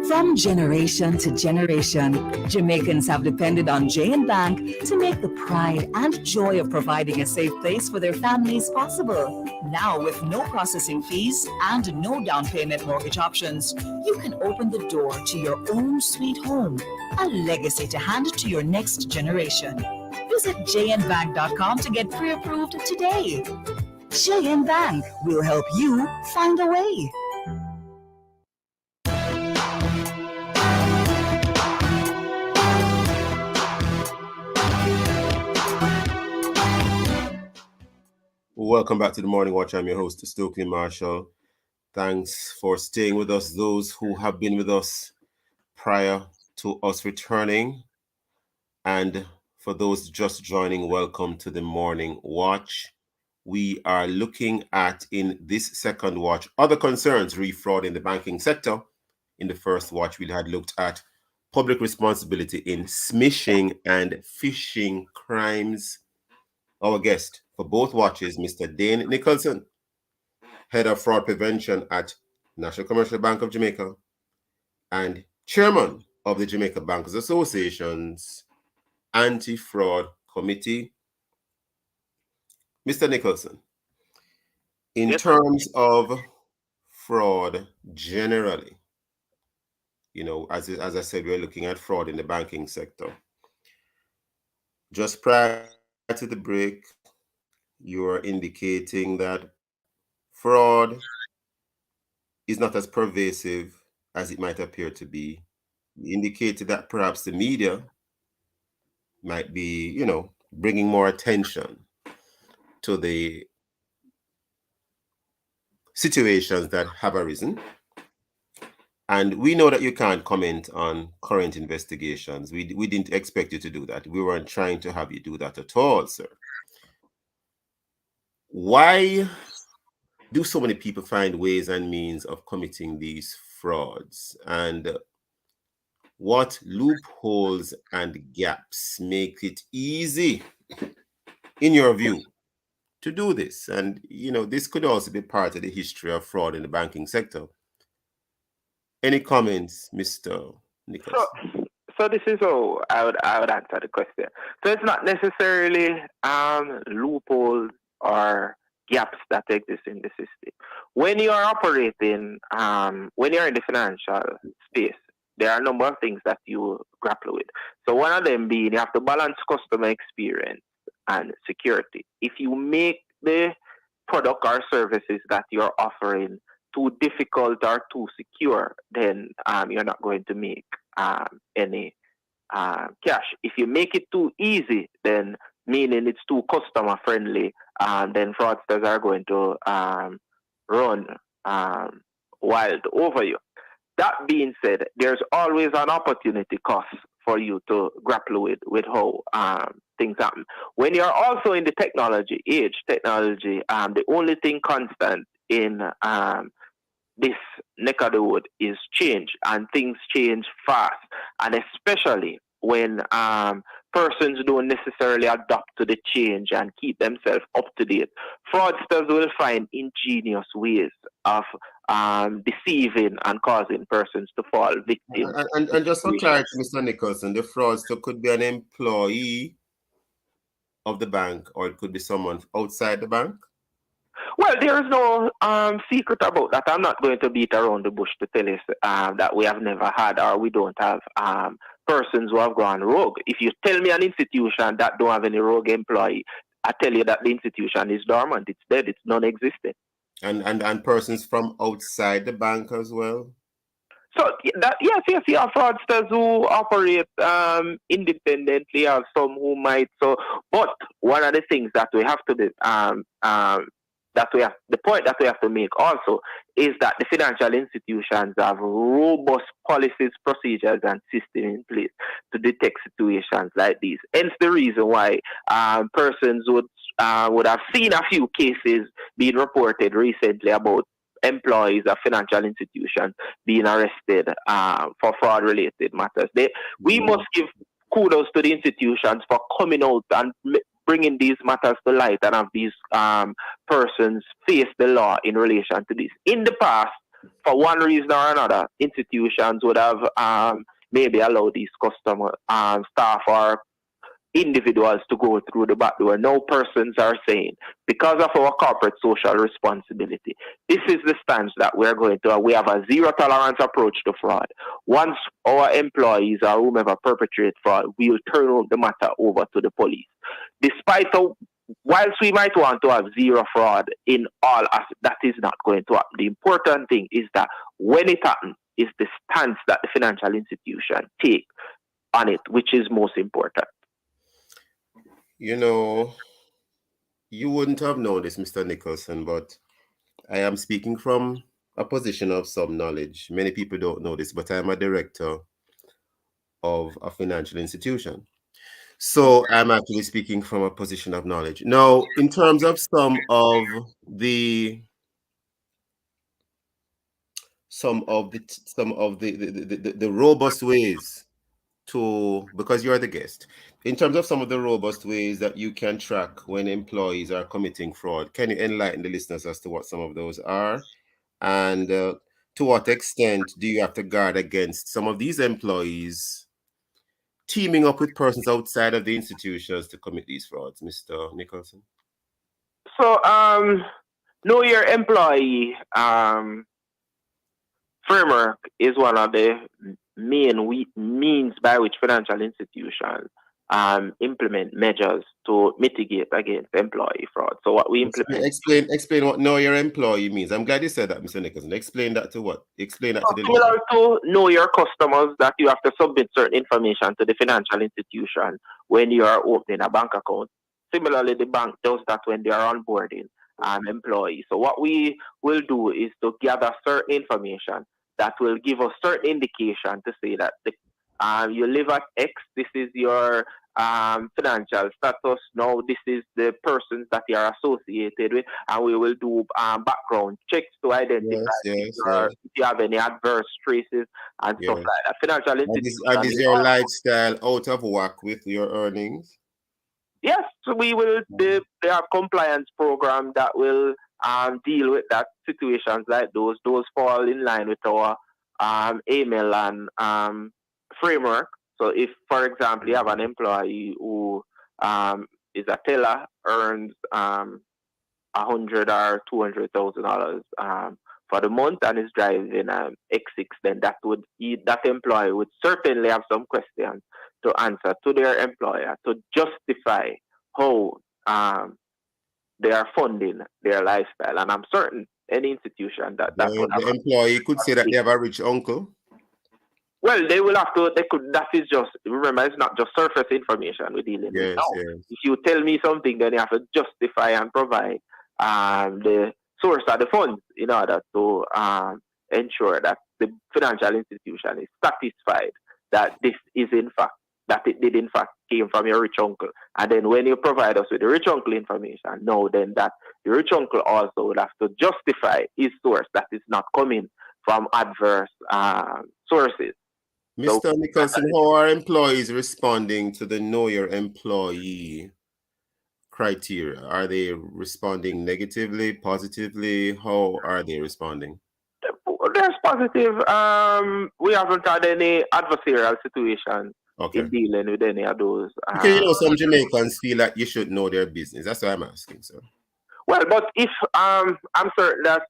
From generation to generation, Jamaicans have depended on J&B Bank to make the pride and joy of providing a safe place for their families possible. Now, with no processing fees and no down payment mortgage options, you can open the door to your own sweet home, a legacy to hand to your next generation. Visit jnbank.com to get pre-approved today. J&B Bank will help you find a way. Welcome back to the Morning Watch. I'm your host, Stokeley Marshall. Thanks for staying with us, those who have been with us prior to us returning. And for those just joining, welcome to the Morning Watch. We are looking at, in this second watch, other concerns re fraud in the banking sector. In the first watch, we had looked at public responsibility in smishing and phishing crimes. Our guest for both watches, Mr. Dane Nicholson, Head of Fraud Prevention at National Commercial Bank of Jamaica and Chairman of the Jamaica Bankers Association's Anti-Fraud Committee. Mr. Nicholson, in terms of fraud generally, you know, as I said, we're looking at fraud in the banking sector. Just prior to the break, you are indicating that fraud is not as pervasive as it might appear to be. You indicated that perhaps the media might be, you know, bringing more attention to the situations that have arisen. And we know that you can't comment on current investigations. We didn't expect you to do that. We weren't trying to have you do that at all, sir. Why do so many people find ways and means of committing these frauds? And what loopholes and gaps make it easy, in your view, to do this? And, you know, this could also be part of the history of fraud in the banking sector. Any comments, Mr. Nichols? So this is how I would answer the question. So it's not necessarily loopholes or gaps that exist in the system. When you are operating, when you're in the financial space, there are a number of things that you grapple with. So one of them being you have to balance customer experience and security. If you make the product or services that you're offering too difficult or too secure, then you're not going to make any cash. If you make it too easy, then meaning it's too customer friendly, then fraudsters are going to run wild over you. That being said, there's always an opportunity cost for you to grapple with how things happen. When you're also in the technology age, the only thing constant in this neck of the wood is change, and things change fast, and especially when persons don't necessarily adapt to the change and keep themselves up to date. Fraudsters will find ingenious ways of deceiving and causing persons to fall victim. And just for clarity, Mr. Nicholson, the fraudster could be an employee of the bank, or it could be someone outside the bank? Well, there is no secret about that. I'm not going to beat around the bush to tell you that we have never had or we don't have persons who have gone rogue. If you tell me an institution that don't have any rogue employee, I tell you that the institution is dormant. It's dead. It's non-existent. And persons from outside the bank as well? So yes, you have fraudsters who operate independently, or some who might. But one of the things that we have to be the point that we have to make also is that the financial institutions have robust policies, procedures, and systems in place to detect situations like these. Hence the reason why persons would have seen a few cases being reported recently about employees of financial institutions being arrested for fraud-related matters. We must give kudos to the institutions for coming out and bringing these matters to light and have these persons face the law in relation to this. In the past, for one reason or another, institutions would have maybe allowed these customer staff or individuals to go through the back door. Now persons are saying, because of our corporate social responsibility, this is the stance that we're going to have. We have a zero tolerance approach to fraud. Once our employees or whomever perpetrate fraud, we will turn the matter over to the police. Whilst we might want to have zero fraud in all aspects, that is not going to happen. The important thing is that when it happens, is the stance that the financial institution take on it, which is most important. You know, you wouldn't have known this, Mr. Nicholson, but I am speaking from a position of some knowledge. Many people don't know this, but I'm a director of a financial institution. So I'm actually speaking from a position of knowledge. Now, in terms of some of the robust ways to, because you're the guest, in terms of some of the robust ways that you can track when employees are committing fraud, can you enlighten the listeners as to what some of those are? And to what extent do you have to guard against some of these employees teaming up with persons outside of the institutions to commit these frauds, Mr. Nicholson? So, know your employee framework is one of the main means by which financial institutions implement measures to mitigate against employee fraud. So what we implement... Explain what know your employee means. I'm glad you said that, Mr. Nicholson. Explain that to what? Explain that to the listeners. To know your customers, that you have to submit certain information to the financial institution when you are opening a bank account. Similarly, the bank does that when they are onboarding employees. So what we will do is to gather certain information that will give us certain indication to say that you live at X, this is your financial status. Now this is the persons that you are associated with, and we will do background checks to identify if you have any adverse traces and stuff like that. Financial institutions. And is your lifestyle out of whack with your earnings? Yes, so we will. They have compliance program that will deal with that situations like those. Those fall in line with our email and framework. So if, for example, you have an employee who is a teller, earns $100,000 or $200,000 for the month and is driving X6, then that employee would certainly have some questions to answer to their employer to justify how they are funding their lifestyle. And I'm certain any institution that would have the employee could say that they have a rich uncle. Well, they will have to. They could. That is just. Remember, it's not just surface information we're dealing with. Now, if you tell me something, then you have to justify and provide the source of the funds in order to ensure that the financial institution is satisfied that this is in fact that it did in fact came from your rich uncle. And then when you provide us with the rich uncle information, then that the rich uncle also would have to justify his source that is not coming from adverse sources. Mr. Nicholson, how are employees responding to the Know Your Employee criteria? Are they responding negatively, positively? How are they responding? There's positive. We haven't had any adversarial situation in dealing with any of those. Because some Jamaicans feel like you should know their business. That's why I'm asking, sir. Well, but if I'm certain that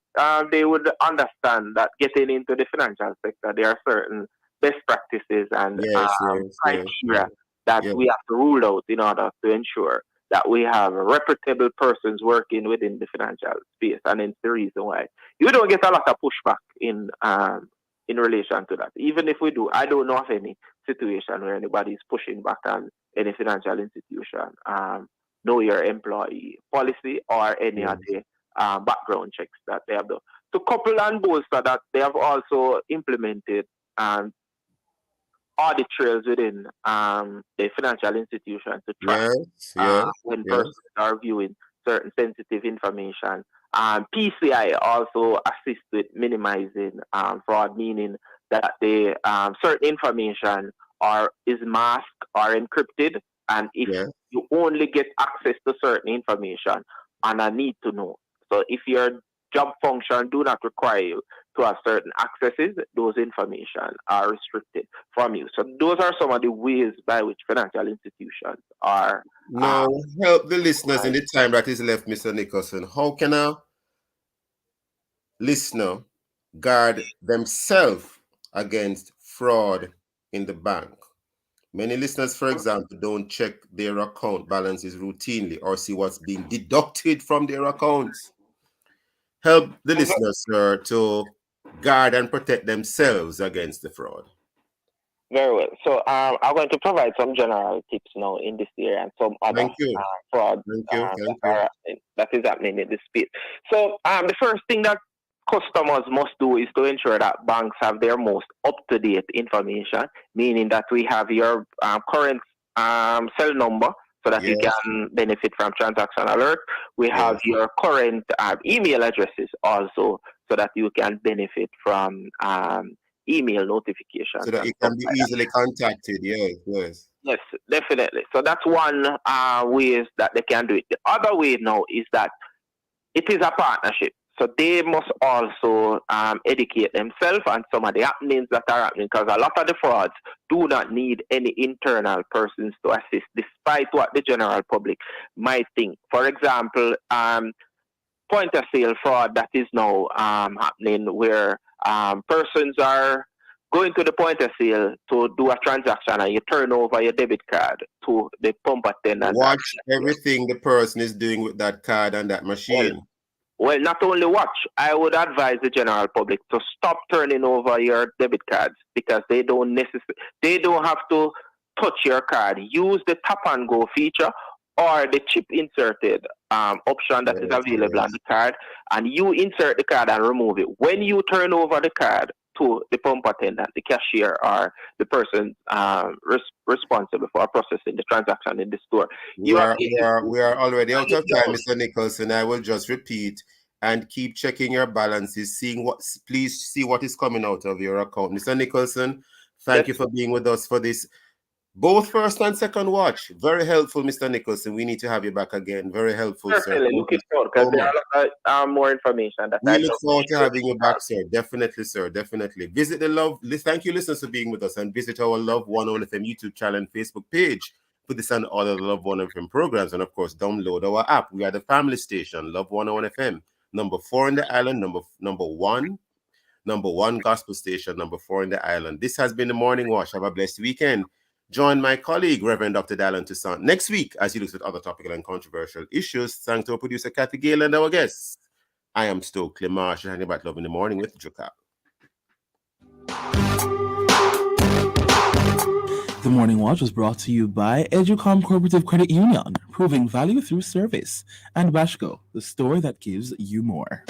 they would understand that getting into the financial sector, there are certain best practices and criteria that we have to rule out in order to ensure that we have reputable persons working within the financial space. And it's the reason why you don't get a lot of pushback in relation to that. Even if we do, I don't know of any situation where anybody is pushing back on any financial institution. Know Your Employee policy or any of the background checks that they have done. To couple and bolster that, they have also implemented audit trails within the financial institution to track when persons are viewing certain sensitive information. PCI also assists with minimizing fraud, meaning that the certain information is masked or encrypted, and if you only get access to certain information and I need to know. So if your job function do not require you to have certain accesses, those information are restricted from you. So those are some of the ways by which financial institutions are. Now, help the listeners in the time that is left, Mr. Nicholson. How can a listener guard themselves against fraud in the bank? Many listeners, for example, don't check their account balances routinely or see what's being deducted from their accounts. Help the listeners, sir, to guard and protect themselves against the fraud. Very well. So I'm going to provide some general tips now in this area and some other fraud that is happening in this space. So the first thing that customers must do is to ensure that banks have their most up-to-date information, meaning that we have your current cell number so that you can benefit from transaction alert. We have your current email addresses also so that you can benefit from email notifications. So that it can be easily contacted, Yes, definitely. So that's one way that they can do it. The other way now is that it is a partnership. So they must also educate themselves on some of the happenings that are happening, because a lot of the frauds do not need any internal persons to assist, despite what the general public might think. For example, point of sale fraud that is now happening where persons are going to the point of sale to do a transaction and you turn over your debit card to the pump attendant. Watch everything the person is doing with that card and that machine. Well, not only watch, I would advise the general public to stop turning over your debit cards, because they don't have to touch your card. Use the tap and go feature or the chip inserted option that is available on the card, and you insert the card and remove it. When you turn over the card to the pump attendant, the cashier, or the person responsible for processing the transaction in the store. We are already out of time, Mr. Nicholson. I will just repeat and keep checking your balances, please see what is coming out of your account. Mr. Nicholson, thank you for being with us for this, both first and second watch. Very helpful, Mr. Nicholson. We need to have you back again. Very helpful, sir. Looking forward, because there are a lot more information that we look forward to having you back, sir. Definitely, sir. Definitely. Visit thank you, listeners, for being with us, and visit our Love 101 FM YouTube channel and Facebook page for this and all of the Love 101 FM programs, and of course, download our app. We are the family station, Love 101 FM. number 4 in the island, number one gospel station, number 4 in the island. This has been the Morning Wash. Have a blessed weekend. Join my colleague, Reverend Dr. Dallin Toussaint, next week as he looks at other topical and controversial issues. Thanks to our producer, Kathy Gale, and our guests. I am Stokeley Marsh, hanging about Love in the Morning with Juka. The Morning Watch was brought to you by Educom Cooperative Credit Union, proving value through service, and Bashco, the store that gives you more.